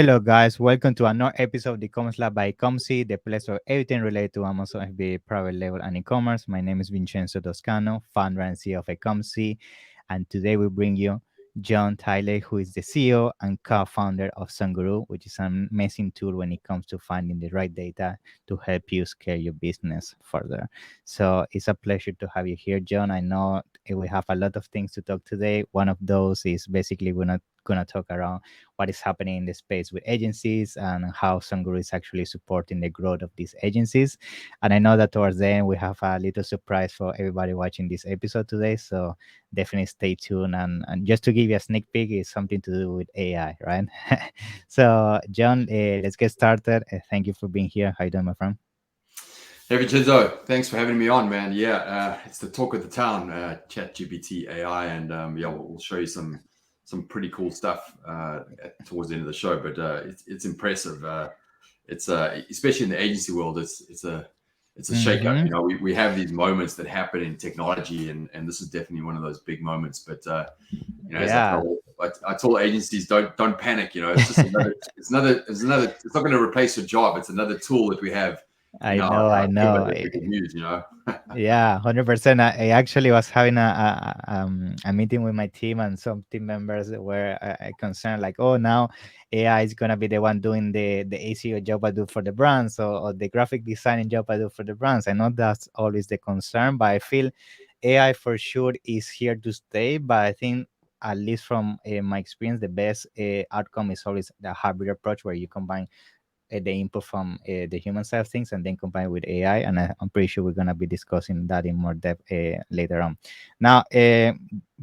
Hello, guys. Welcome to another episode of the e-commerce lab by Ecomcy, the place for everything related to Amazon FBA, private label, and e-commerce. My name is Vincenzo Toscano, founder and CEO of Ecomcy, and today we bring you John Tilley, who is the CEO and co-founder of Zonguru, which is an amazing tool when it comes to finding the right data to help you scale your business further. So it's a pleasure to have you here, John. I know we have a lot of things to talk today. One of those is basically we're not going to talk around what is happening in the space with agencies and how Zonguru is actually supporting the growth of these agencies. And I know that towards the end, we have a little surprise for everybody watching this episode today. So definitely stay tuned. And just to give you a sneak peek, it's something to do with AI, right? So, John, let's get started. Thank you for being here. How you doing, my friend? Hey Vincenzo, thanks for having me on, man. Yeah, it's the talk of the town, ChatGPT AI, and we'll show you some pretty cool stuff towards the end of the show. But it's impressive. It's especially in the agency world, it's a shakeup. You know, we have these moments that happen in technology, and this is definitely one of those big moments. But you know, as I told agencies, don't panic. You know, it's just it's not going to replace your job. It's another tool that we have. I know. Use, you know. Yeah, 100%. I actually was having a meeting with my team, and some team members were concerned, like, oh, now AI is gonna be the one doing the ACO job I do for the brands, or the graphic designing job I do for the brands. I know that's always the concern, but I feel AI for sure is here to stay. But I think, at least from my experience, the best outcome is always the hybrid approach, where you combine the input from the human side of things and then combine with AI. And I'm pretty sure we're going to be discussing that in more depth later on. Now,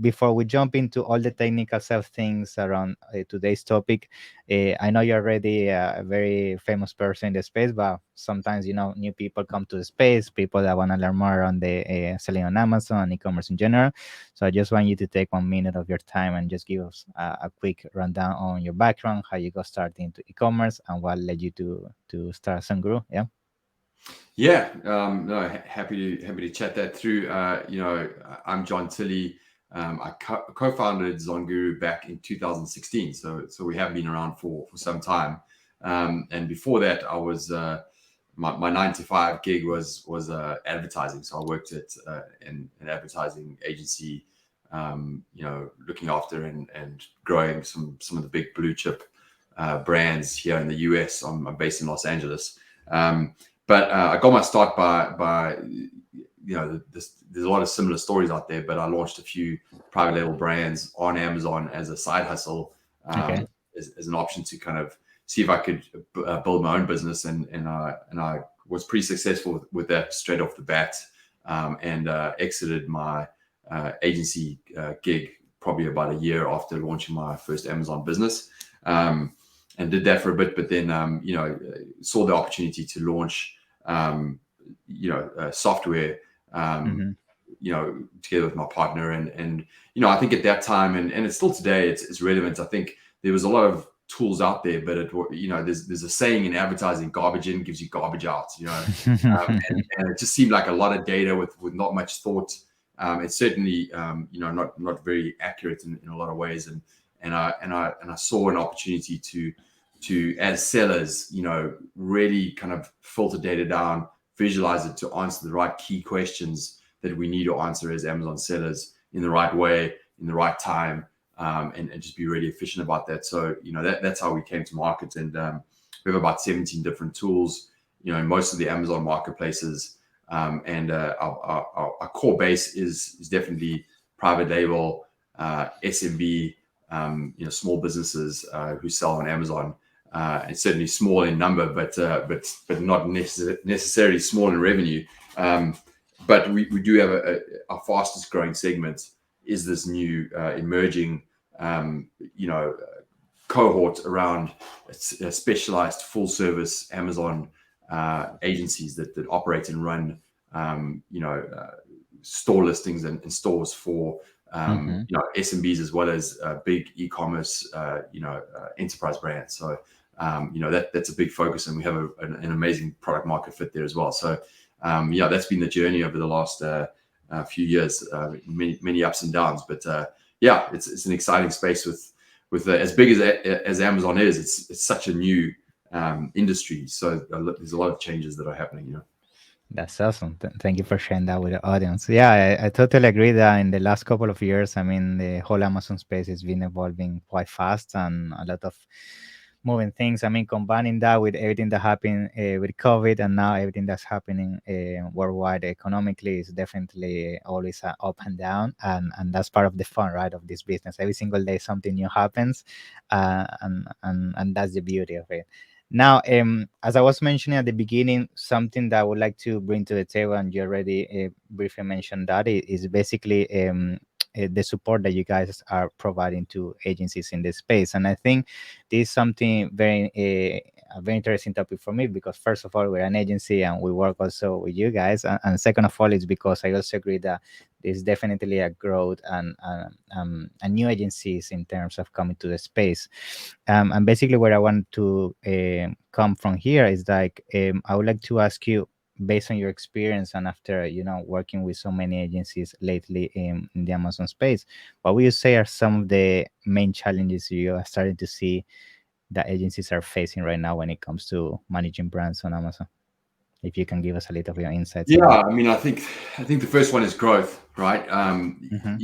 before we jump into all the technical side of things around today's topic, I know you're already a very famous person in the space, but sometimes, you know, new people come to the space, people that want to learn more on the selling on Amazon and e-commerce in general. So I just want you to take 1 minute of your time and just give us a quick rundown on your background, how you got started into e-commerce, and what led you to start Zonguru. Yeah. No, happy to chat that through. You know, I'm John Tilley. I co-founded Zonguru back in 2016. So we have been around for some time. And before that, I was my 9-to-5 gig was advertising. So I worked at an advertising agency. You know, looking after and growing some of the big blue chip brands here in the US. I'm based in Los Angeles. But I got my start by you know, there's a lot of similar stories out there, but I launched a few private label brands on Amazon as a side hustle, as an option to kind of see if I could build my own business. And I was pretty successful with that straight off the bat, and exited my agency gig probably about a year after launching my first Amazon business. And did that for a bit, but then, you know, saw the opportunity to launch, you know, software, you know, together with my partner. And, you know, I think at that time, and it's still today, it's relevant. I think there was a lot of tools out there, but you know, there's a saying in advertising, garbage in gives you garbage out, you know, and it just seemed like a lot of data with not much thought. It's certainly, you know, not very accurate in a lot of ways. And I saw an opportunity to as sellers, you know, really kind of filter data down, visualize it to answer the right key questions that we need to answer as Amazon sellers in the right way, in the right time, and just be really efficient about that. So, you know, that's how we came to market. And we have about 17 different tools, you know, in most of the Amazon marketplaces. And our core base is definitely private label, SMB, you know, small businesses who sell on Amazon. And certainly small in number, but not necessarily small in revenue. But we do have our fastest growing segment is this new emerging, you know, cohort around specialized full service Amazon agencies that operate and run, you know, store listings and stores for you know, SMBs as well as big e-commerce, you know, enterprise brands. So you know, that's a big focus, and we have an amazing product market fit there as well. So yeah, that's been the journey over the last few years, many ups and downs. But yeah, it's an exciting space with as big as Amazon is, it's such a new industry. So there's a lot of changes that are happening. That's awesome. Thank you for sharing that with the audience. Yeah, I totally agree that in the last couple of years, I mean, the whole Amazon space has been evolving quite fast and a lot of moving things. I mean, combining that with everything that happened with COVID and now everything that's happening worldwide economically is definitely always up and down. And that's part of the fun, right, of this business. Every single day, something new happens. And that's the beauty of it. Now, as I was mentioning at the beginning, something that I would like to bring to the table, and you already briefly mentioned that, is basically the support that you guys are providing to agencies in this space. And I think this is something a very interesting topic for me because, first of all, we're an agency and we work also with you guys. And second of all, it's because I also agree that there's definitely a growth and new agencies in terms of coming to the space. And basically, where I want to come from here is like I would like to ask you, based on your experience and after working with so many agencies lately in the Amazon space, what would you say are some of the main challenges you are starting to see that agencies are facing right now when it comes to managing brands on Amazon? If you can give us a little bit of insights on Yeah, that. I mean, I think the first one is growth, right? Mm-hmm.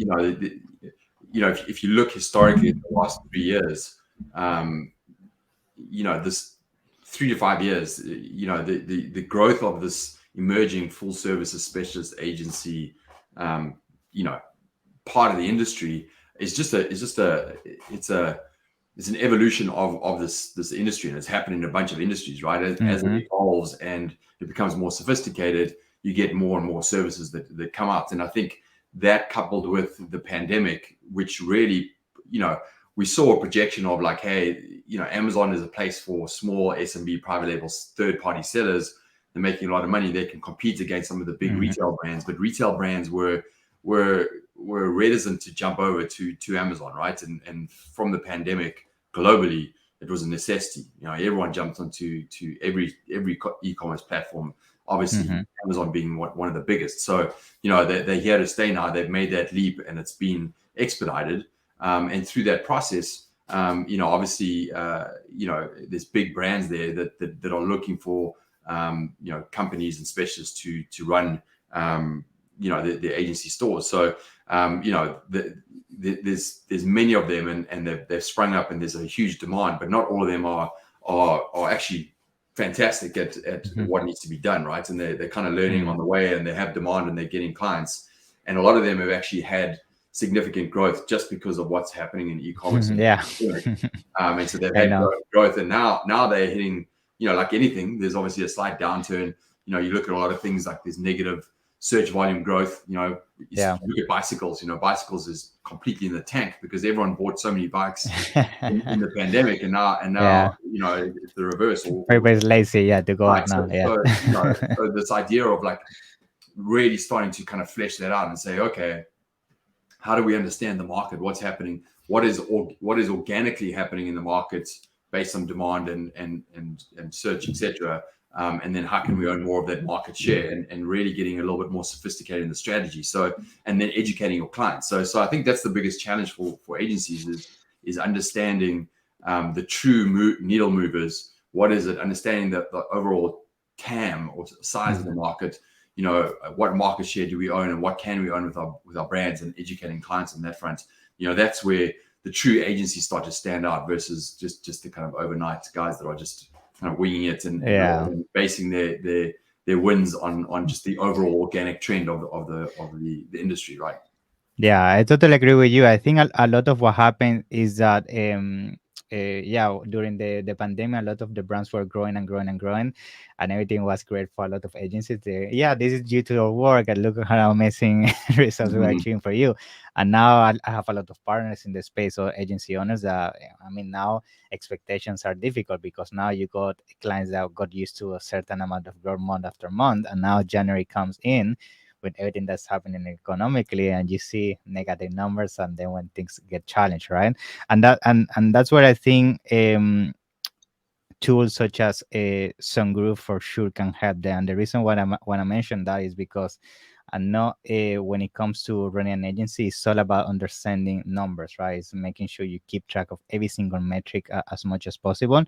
If you look historically at the last 3 years, this 3 to 5 years, the growth of this emerging full services specialist agency, part of the industry it's an evolution of this industry, and it's happening in a bunch of industries, right? As it evolves and it becomes more sophisticated, you get more and more services that come out. And I think that, coupled with the pandemic, which really, we saw a projection of like, hey, Amazon is a place for small SMB private labels, third-party sellers. They're making a lot of money. They can compete against some of the big retail brands, but retail brands were reticent to jump over to Amazon, right? And from the pandemic globally, it was a necessity. Everyone jumped onto every e-commerce platform. Obviously, Amazon being one of the biggest. So they're here to stay now. They've made that leap, and it's been expedited. And through that process, obviously, there's big brands there that are looking for companies and specialists to run the agency stores. So there's many of them, and they've sprung up, and there's a huge demand, but not all of them are actually fantastic at what needs to be done, right? And they're kind of learning on the way, and they have demand, and they're getting clients, and a lot of them have actually had significant growth just because of what's happening in e-commerce. Yeah. And so they've had growth, and now they're hitting, like anything, there's obviously a slight downturn. You look at a lot of things like there's negative search volume growth. You look at bicycles. Bicycles is completely in the tank because everyone bought so many bikes in the pandemic, and now it's the reverse. Everybody's lazy, to go out now. So this idea of like really starting to kind of flesh that out and say, okay, how do we understand the market? What's happening? What is organically happening in the markets based on demand and search, etc. And then how can we own more of that market share and really getting a little bit more sophisticated in the strategy. So, and then educating your clients. So I think that's the biggest challenge for agencies is understanding the true needle movers. What is it? Understanding the overall TAM or size of the market. What market share do we own, and what can we own with our brands, and educating clients on that front. That's where the true agencies start to stand out versus just the kind of overnight guys that are just kind of winging it and basing their wins on just the overall organic trend of the industry, right? Yeah, I totally agree with you. I think a lot of what happened is that during the pandemic, a lot of the brands were growing and growing and growing, and everything was great for a lot of agencies. This is due to your work, and look at how amazing results we're achieving for you. And now I have a lot of partners in the space, or agency owners that, now expectations are difficult because now you got clients that got used to a certain amount of growth month after month, and now January comes in with everything that's happening economically, and you see negative numbers, and then when things get challenged, right? And that's where I think tools such as a Zonguru for sure can help them. And the reason why I mention that is because And not when it comes to running an agency, it's all about understanding numbers, right? It's making sure you keep track of every single metric as much as possible.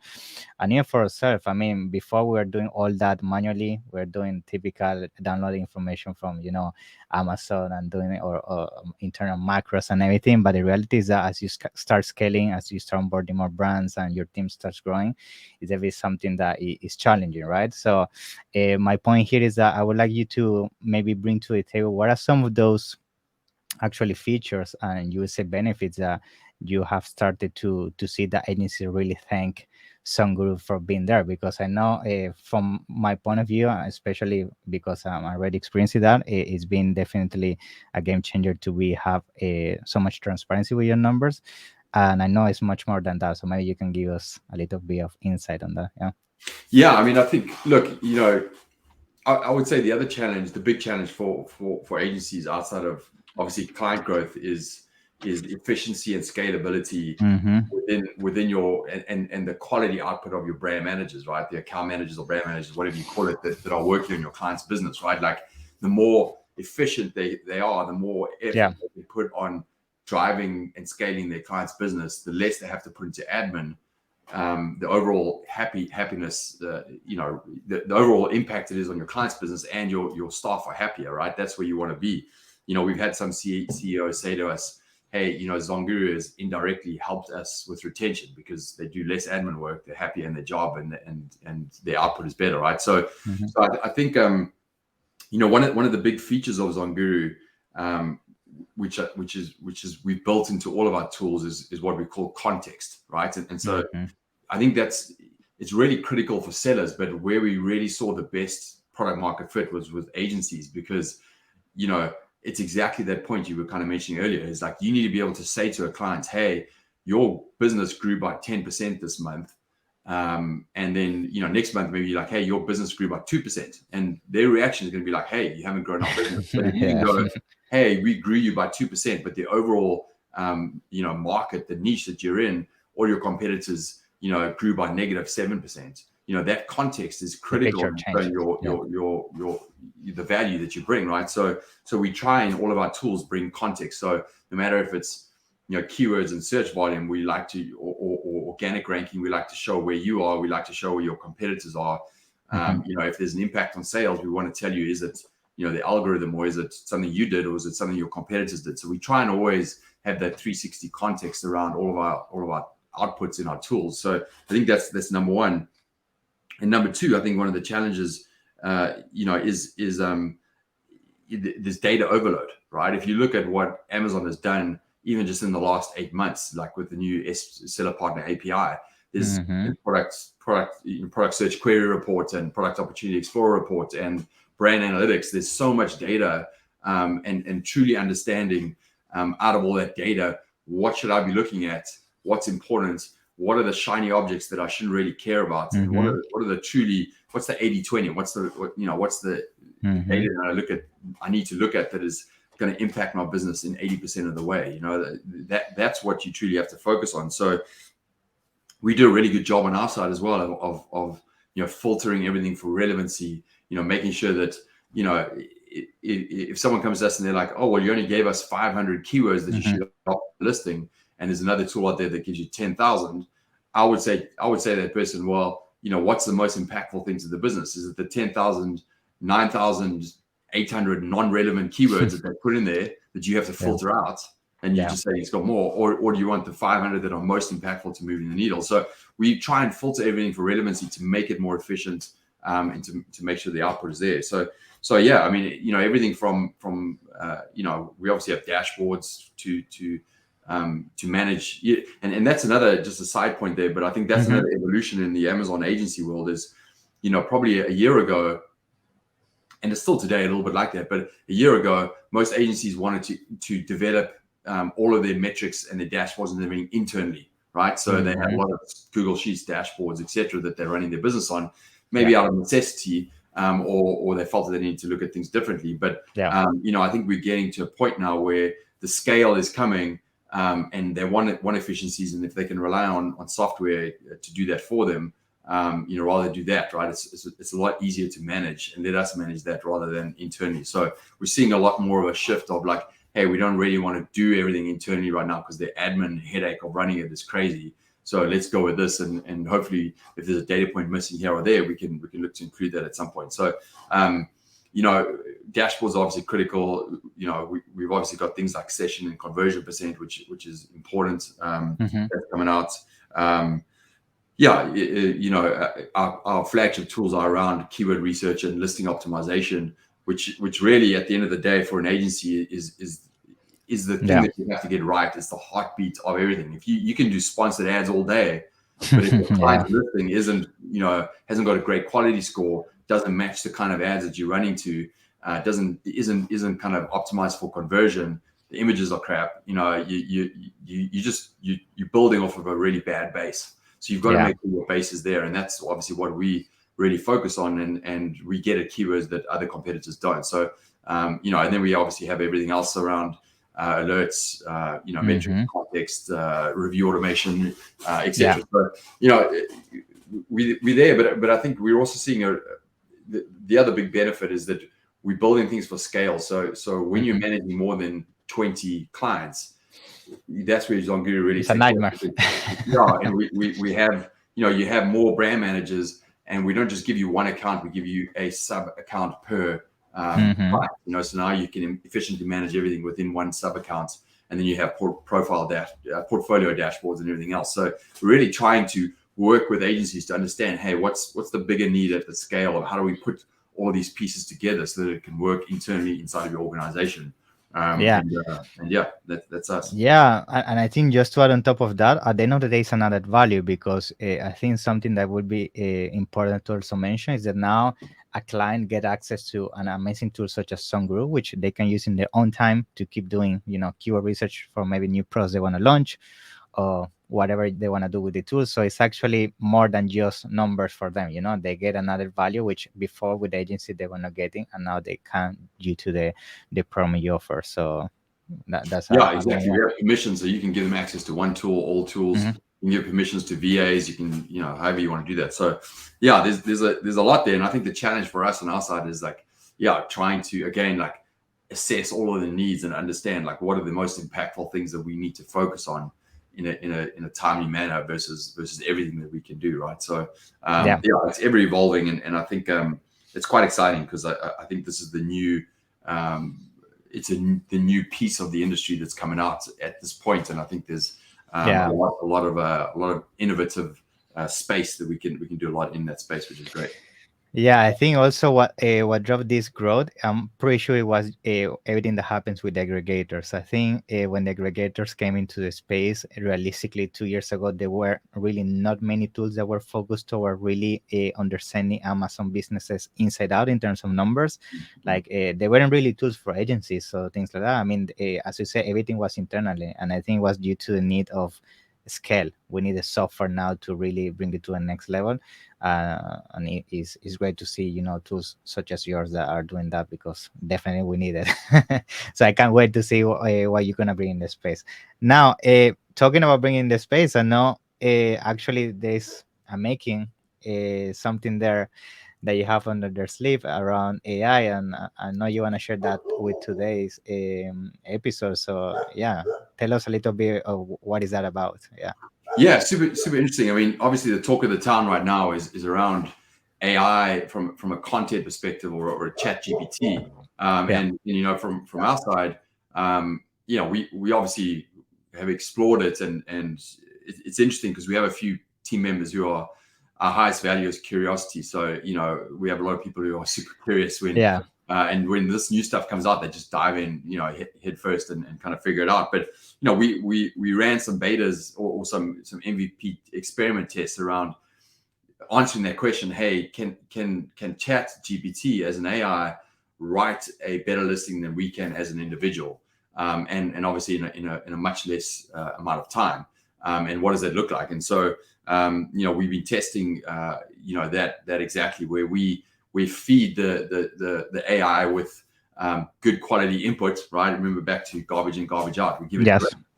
And even for ourselves, I mean, before we were doing all that manually, we're doing typical downloading information from, Amazon and doing it, or internal macros and everything. But the reality is that as you start scaling, as you start onboarding more brands and your team starts growing, it's always something that is challenging, right? So my point here is that I would like you to maybe bring to the table what are some of those actually features and you would say benefits that you have started to see the agency really thank Zonguru for being there, because I know from my point of view, especially because I'm already experiencing that, it's been definitely a game changer to be have so much transparency with your numbers, and I know it's much more than that. So maybe you can give us a little bit of insight on that. Yeah, I mean, I think, look, I would say the other challenge, the big challenge for agencies outside of obviously client growth is efficiency and scalability within your and the quality output of your brand managers, right? The account managers or brand managers, whatever you call it, that are working in your client's business, right? Like the more efficient they are, the more effort they put on driving and scaling their client's business, the less they have to put into admin. The overall happiness, the overall impact it is on your client's business, and your staff are happier, right? That's where you want to be. We've had some CEOs say to us, hey, Zonguru has indirectly helped us with retention because they do less admin work, they're happier in their job, and their output is better, right? So I think one of the big features of Zonguru, which is we've built into all of our tools is what we call context, right? And so I think it's really critical for sellers, but where we really saw the best product market fit was with agencies, because it's exactly that point you were kind of mentioning earlier. Is like you need to be able to say to a client, hey, your business grew by 10% this month, and then next month maybe you're like, hey, your business grew by 2%, and their reaction is going to be like, hey, you haven't grown our business. But if you can go, hey, we grew you by 2%, but the overall market, the niche that you're in, all your competitors grew by -7%. That context is critical in the value that you bring, right? So we try in all of our tools bring context. So no matter if it's keywords and search volume, we like to, or organic ranking, we like to show where you are. We like to show where your competitors are. If there's an impact on sales, we want to tell you, is it the algorithm, or is it something you did, or is it something your competitors did? So we try and always have that 360 context around all of our outputs in our tools. So I think that's number one. And number two, I think one of the challenges, is this data overload, right? If you look at what Amazon has done, even just in the last 8 months, like with the new seller partner API, there's product search query reports and product opportunity explorer reports and brand analytics. There's so much data, and truly understanding out of all that data, what should I be looking at? What's important? What are the shiny objects that I shouldn't really care about? And what are the truly, what's the 80-20? What's the data that I need to look at that is going to impact my business in 80% of the way? That's what you truly have to focus on. So we do a really good job on our side as well of filtering everything for relevancy, making sure that, if someone comes to us and they're like, oh, well, you only gave us 500 keywords that you should have listing, and there's another tool out there that gives you 10,000, I would say to that person, well, what's the most impactful thing to the business? Is it the 10,000, 9,800 non-relevant keywords that they put in there that you have to filter out, and you just say it's got more, or do you want the 500 that are most impactful to moving the needle? So we try and filter everything for relevancy to make it more efficient, and to make sure the output is there. So yeah, I mean, everything from we obviously have dashboards to manage, and that's another, just a side point there, but I think that's another evolution in the Amazon agency world is, probably a year ago, and it's still today a little bit like that, but a year ago, most agencies wanted to develop all of their metrics and their dashboards and everything internally, right? So they had a lot of Google Sheets, dashboards, etc., that they're running their business on, maybe out of necessity, or they felt that they needed to look at things differently. But I think we're getting to a point now where the scale is coming, and they want efficiencies, and if they can rely on software to do that for them, rather do that, right? It's a lot easier to manage, and let us manage that rather than internally. So we're seeing a lot more of a shift of like, hey, we don't really want to do everything internally right now because the admin headache of running it is crazy. So let's go with this, and hopefully, if there's a data point missing here or there, we can look to include that at some point. So, dashboards are obviously critical. We've obviously got things like session and conversion percent, which is important. That's coming out. Our flagship tools are around keyword research and listing optimization, which really at the end of the day for an agency is the thing that you have to get right. It's the heartbeat of everything. If you can do sponsored ads all day, but if the client listing hasn't got a great quality score, doesn't match the kind of ads that you're running to, isn't kind of optimized for conversion, the images are crap, you're building off of a really bad base. So you've got to make sure your base is there, and that's obviously what we really focus on, and we get at keywords that other competitors don't. So and then we obviously have everything else around alerts, metric context, review automation, etc. So we're there, but I think we're also seeing the other big benefit is that we're building things for scale. So when you're managing more than 20 clients, that's where Zonguru really it's a nightmare. And we have you have more brand managers, and we don't just give you one account, we give you a sub account per client. So now you can efficiently manage everything within one sub account, and then you have portfolio dashboards and everything else. So we're really trying to work with agencies to understand, hey, what's the bigger need at the scale of how do we put all these pieces together so that it can work internally inside of your organization. That's us. And I think just to add on top of that, at the end of the day, it's an added value, because I think something that would be important to also mention is that now a client get access to an amazing tool such as Zonguru, which they can use in their own time to keep doing keyword research for maybe new products they want to launch or whatever they want to do with the tool. So it's actually more than just numbers for them. They get another value, which before with the agency they were not getting, and now they can due to the promo you offer. So that's exactly. We have permissions, so you can give them access to one tool, all tools. You can give permissions to VAs. You can, however you want to do that. So there's a lot there, and I think the challenge for us on our side is trying to again assess all of the needs and understand what are the most impactful things that we need to focus on in a timely manner versus everything that we can do, right? So it's ever evolving, and I think it's quite exciting, because I think this is the new the new piece of the industry that's coming out at this point, and I think there's a lot of innovative space that we can do a lot in that space, which is great. I think also what drove this growth, I'm pretty sure it was everything that happens with the aggregators. I think when the aggregators came into the space, realistically 2 years ago, there were really not many tools that were focused toward really understanding Amazon businesses inside out in terms of numbers. There weren't really tools for agencies, so things like that. I mean, as you said, everything was internally, and I think it was due to the need of scale. We need a software now to really bring it to a next level, and it's great to see tools such as yours that are doing that, because definitely we need it. So I can't wait to see what you're gonna bring in the space. Now, talking about bringing the space, I know actually there's making something there that you have under their sleeve around AI, and I know you want to share that with today's episode. So tell us a little bit of what is that about. Super interesting. I mean, obviously the talk of the town right now is around AI from a content perspective, or a chat GPT. And from our side, we obviously have explored it, and it's interesting because we have a few team members who are our highest value is curiosity. So we have a lot of people who are super curious when and when this new stuff comes out, they just dive in head first and kind of figure it out. But we ran some betas or some MVP experiment tests around answering that question. Hey, can chat GPT as an AI write a better listing than we can as an individual, and obviously in a much less amount of time, and what does that look like? And so we've been testing that exactly, where we feed the AI with good quality input, right? Remember back to garbage in, garbage out. We give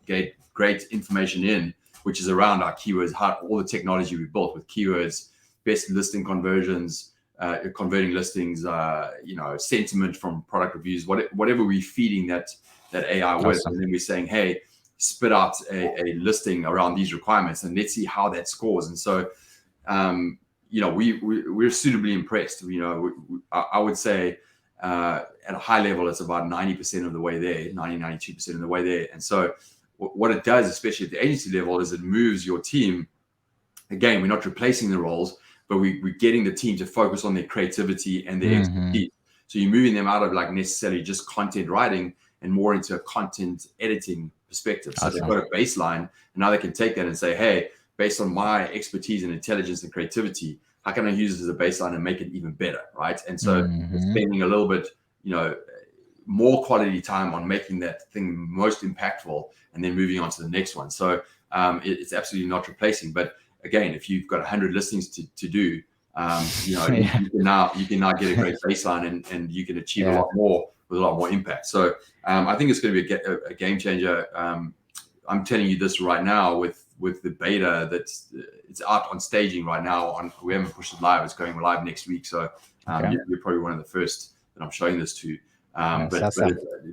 it great information in, which is around our keywords, all the technology we built with keywords, best listing conversions, converting listings, sentiment from product reviews, whatever we're feeding that AI with. Awesome. And then we're saying, hey, spit out a listing around these requirements and let's see how that scores. And so, we're suitably impressed. I would say at a high level, it's about 90% of the way there, 92% of the way there. And so what it does, especially at the agency level, is it moves your team. Again, we're not replacing the roles, but we're getting the team to focus on their creativity and their expertise. So you're moving them out of like necessarily just content writing and more into a content editing perspective. So they've got a baseline, and now they can take that and say, hey, based on my expertise and intelligence and creativity, how can I use this as a baseline and make it even better, right? And so spending a little bit, more quality time on making that thing most impactful and then moving on to the next one. So it's absolutely not replacing. But again, if you've got 100 listings to do, you can now get a great baseline and you can achieve a lot more with a lot more impact. So I think it's going to be a game changer. I'm telling you this right now with the beta it's out on staging right now. We haven't pushed it live. It's going live next week. So you're probably one of the first that I'm showing this to. But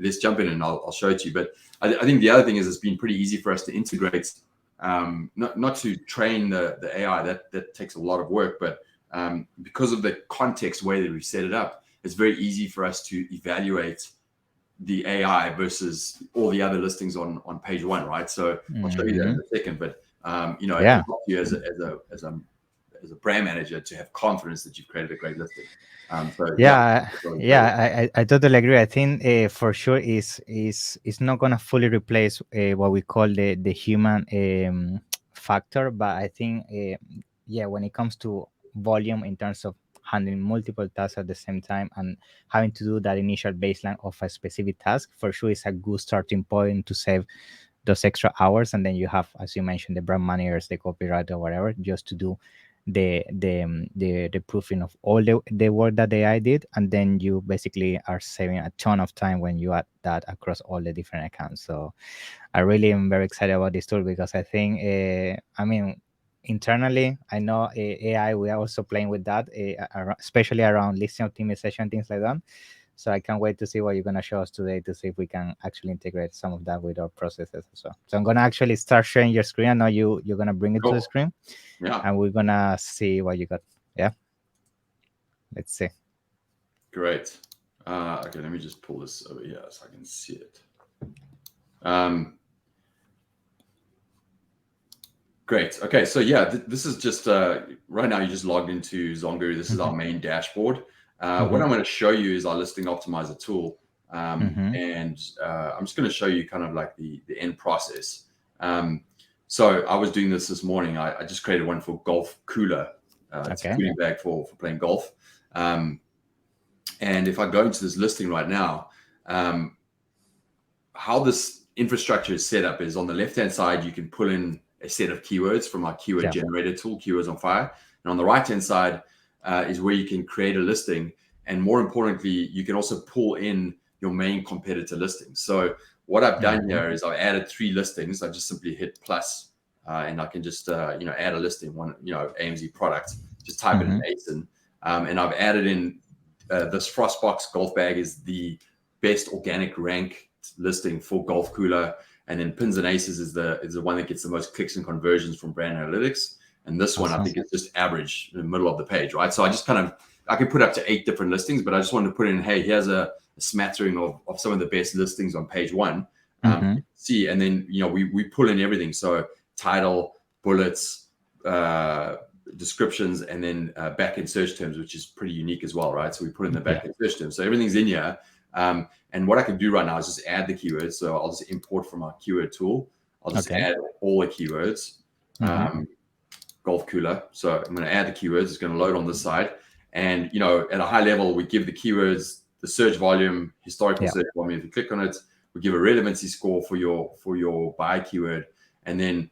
let's jump in and I'll show it to you. But I think the other thing is it's been pretty easy for us to integrate, not to train the AI. That takes a lot of work, but because of the context way that we've set it up, it's very easy for us to evaluate the AI versus all the other listings on page one, right? So I'll show you that in a second, but it helps you as a brand manager to have confidence that you've created a great listing. I totally agree. I think for sure is not gonna fully replace what we call the human factor, but I think when it comes to volume in terms of handling multiple tasks at the same time and having to do that initial baseline of a specific task, for sure is a good starting point to save those extra hours. And then you have, as you mentioned, the brand managers, the copywriter, whatever, just to do the proofing of all the work that the AI did. And then you basically are saving a ton of time when you add that across all the different accounts. So I really am very excited about this tool because I think, internally, I know AI, we are also playing with that, especially around listing optimization, things like that. So I can't wait to see what you're going to show us today to see if we can actually integrate some of that with our processes as well. So I'm going to actually start sharing your screen. I know you're going to bring it to the screen. Yeah. And we're going to see what you got. Yeah. Let's see. Great. Okay, let me just pull this over here so I can see it. Great. Okay, so this is just right now you just logged into Zonguru. This is our main dashboard. What I'm going to show you is our listing optimizer tool, and I'm just going to show you kind of like the end process. So I was doing this morning. I just created one for golf cooler. It's a cooling bag for playing golf. And if I go into this listing right now, how this infrastructure is set up is on the left-hand side, you can pull in a set of keywords from our keyword generator tool, Keywords on Fire. And on the right-hand side is where you can create a listing. And more importantly, you can also pull in your main competitor listings. So what I've done here is I've added 3 listings. I just simply hit plus, and I can just, add a listing, one, AMZ product, just type it in ASIN. And I've added in this Frostbox golf bag is the best organic rank listing for golf cooler. And then Pins and Aces is the one that gets the most clicks and conversions from brand analytics. And this one, I think it's just average in the middle of the page, right? So I just I can put up to 8 different listings, but I just wanted to put in, hey, here's a smattering of some of the best listings on page one. See, and then, we pull in everything. So title, bullets, descriptions, and then back-end search terms, which is pretty unique as well, right? So we put in the back-end search terms. So everything's in here. And what I can do right now is just add the keywords. So I'll just import from our keyword tool. I'll just add all the keywords. Golf cooler. So I'm going to add the keywords. It's going to load on this side. And, at a high level, we give the keywords the search volume, historical search volume. If you click on it, we give a relevancy score for your buy keyword. And then,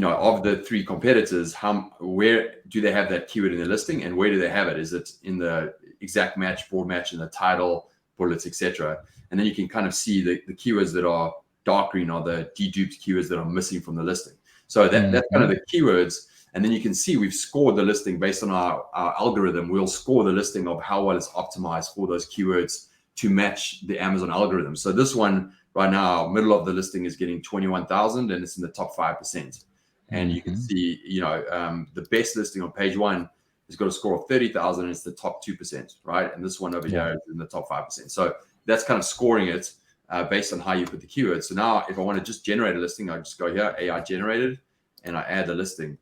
of the 3 competitors, where do they have that keyword in the listing, and where do they have it? Is it in the exact match, broad match, in the title, bullets, etc.? And then you can kind of see the keywords that are dark green are the deduped keywords that are missing from the listing. So that's kind of the keywords. And then you can see we've scored the listing based on our algorithm. We'll score the listing of how well it's optimized for those keywords to match the Amazon algorithm. So this one right now, middle of the listing is getting 21,000 and it's in the top 5%. And you can see, the best listing on page one has got a score of 30,000 and it's the top 2%, right? And this one over here is in the top 5%. So that's kind of scoring it based on how you put the keywords. So now if I want to just generate a listing, I just go here, AI generated, and I add the listing.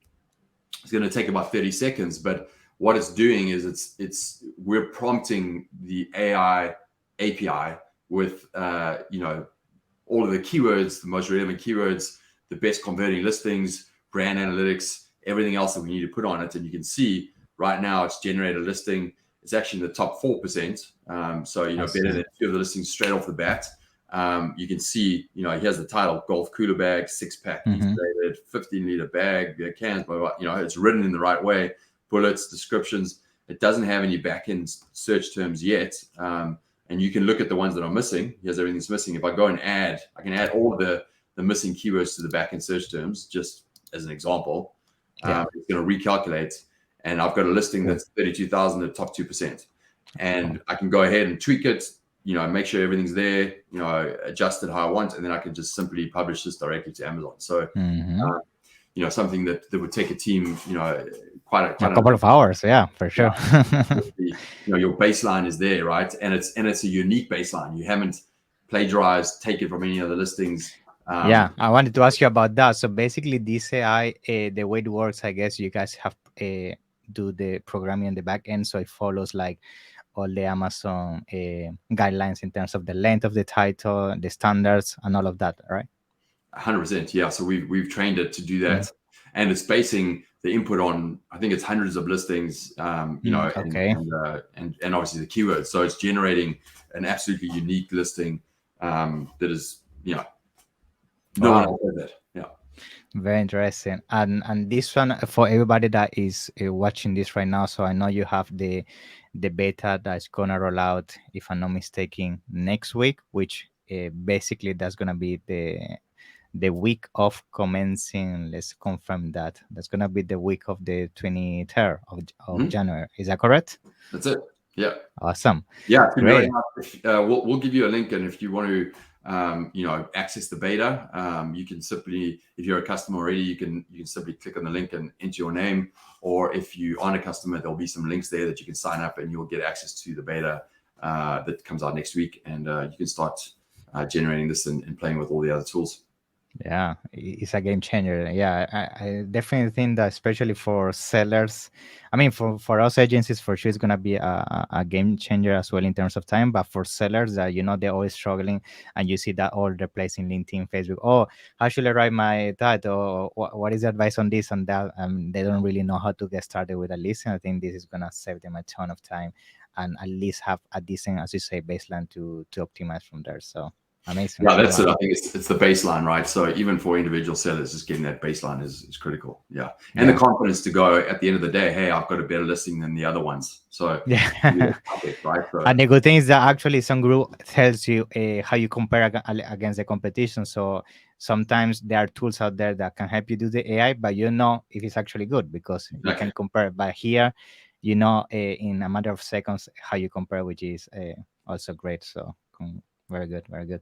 It's going to take about 30 seconds, but what it's doing is we're prompting the AI API with, all of the keywords, the most relevant keywords, the best converting listings, brand analytics, everything else that we need to put on it. And you can see right now it's generated a listing. It's actually in the top 4%. So, better than a few of the listings straight off the bat. You can see, here's the title, golf cooler bag, 6-pack, insulated, 15-liter bag, cans, blah, blah, blah. It's written in the right way, bullets, descriptions. It doesn't have any back-end search terms yet. And you can look at the ones that are missing. Here's everything's missing. If I go and I can add all of the missing keywords to the back-end search terms, just as an example. It's going to recalculate. And I've got a listing that's 32,000 at the top 2%. And I can go ahead and tweak it, make sure everything's there, adjust it how I want, and then I can just simply publish this directly to Amazon. So, something that would take a team, quite a couple of hours. Yeah, for sure. Your baseline is there, right? And it's a unique baseline. You haven't plagiarized, taken from any other listings. I wanted to ask you about that. So basically, this AI, the way it works, I guess you guys have do the programming in the back end, so it follows like all the Amazon guidelines in terms of the length of the title, the standards, and all of that, right? 100%, yeah. So we've trained it to do that, and it's basing the input on, I think it's hundreds of listings, and obviously the keywords. So it's generating an absolutely unique listing that is, no one else does that. Yeah. Very interesting. And this one for everybody that is watching this right now. So I know you have the beta that's gonna roll out, if I'm not mistaken, next week, which basically that's gonna be the week of commencing. Let's confirm that. That's gonna be the week of the 23rd of January. Is that correct? That's it. Yeah. Awesome. Yeah. Great. We'll give you a link, and if you want to access the beta, you can simply, if you're a customer already, you can simply click on the link and enter your name, or if you aren't a customer, there'll be some links there that you can sign up and you'll get access to the beta that comes out next week, and you can start generating this and playing with all the other tools. Yeah, it's a game changer. Yeah, I definitely think that, especially for sellers, I mean, for us agencies, for sure, it's going to be a game changer as well in terms of time. But for sellers that, they're always struggling, and you see that all the place in LinkedIn, Facebook, oh, how should I write my title? What is the advice on this and that? They don't really know how to get started with a listing. I think this is going to save them a ton of time and at least have a decent, as you say, baseline to optimize from there. So. Amazing. Yeah, that's it. I think it's the baseline, right? So even for individual sellers, just getting that baseline is critical. Yeah. And the confidence to go at the end of the day, hey, I've got a better listing than the other ones. So right. So, and the good thing is that actually Zonguru tells you how you compare against the competition. So sometimes there are tools out there that can help you do the AI, but if it's actually good, because you can compare. But here, in a matter of seconds how you compare, which is also great. So very good, very good.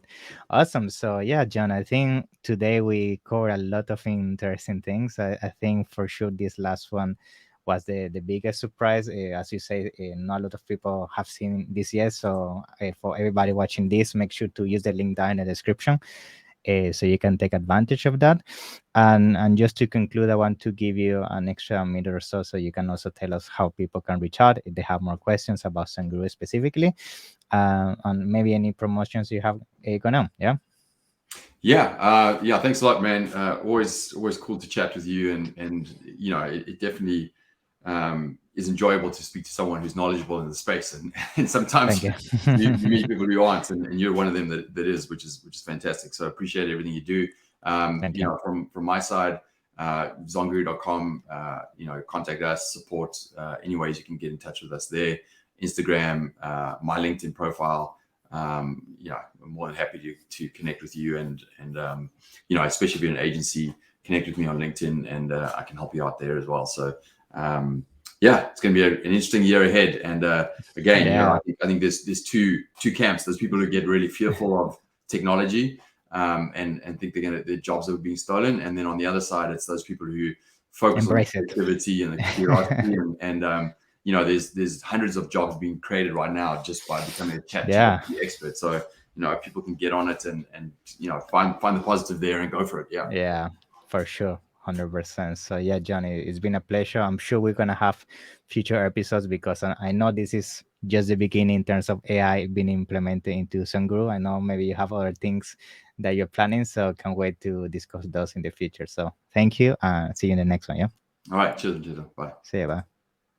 Awesome. So yeah, John, I think today we covered a lot of interesting things. I think for sure this last one was the biggest surprise. As you say, not a lot of people have seen this yet. So for everybody watching this, make sure to use the link down in the description so you can take advantage of that. And just to conclude, I want to give you an extra minute or so you can also tell us how people can reach out if they have more questions about Zonguru specifically. And maybe any promotions you have going on. Yeah. Thanks a lot, man. Always cool to chat with you, and it definitely is enjoyable to speak to someone who's knowledgeable in the space, and sometimes you meet people who aren't, and you're one of them that is, which is fantastic. So I appreciate everything you do. From my side, Zonguru.com, contact us, support any ways you can get in touch with us there. Instagram, my LinkedIn profile. I'm more than happy to connect with you, and especially if you're an agency connect with me on LinkedIn, and I can help you out there as well. So yeah, it's going to be an interesting year ahead. And again, Yeah. I think there's two camps. There's people who get really fearful of technology and think their jobs are being stolen, and then on the other side, it's those people who focus Embrace on it. the creativity and the curiosity, and there's hundreds of jobs being created right now just by becoming a chat Yeah. expert. So people can get on it and find the positive there and go for it. Yeah, for sure. 100%. So yeah, Johnny, it's been a pleasure. I'm sure we're gonna have future episodes because I know this is just the beginning in terms of AI being implemented into Zonguru. I know maybe you have other things that you're planning, so can't wait to discuss those in the future. So thank you. See you in the next one. Yeah. All right. Cheers. Bye. See you.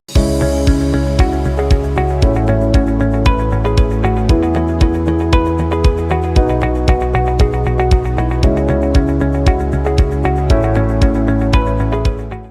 Bye.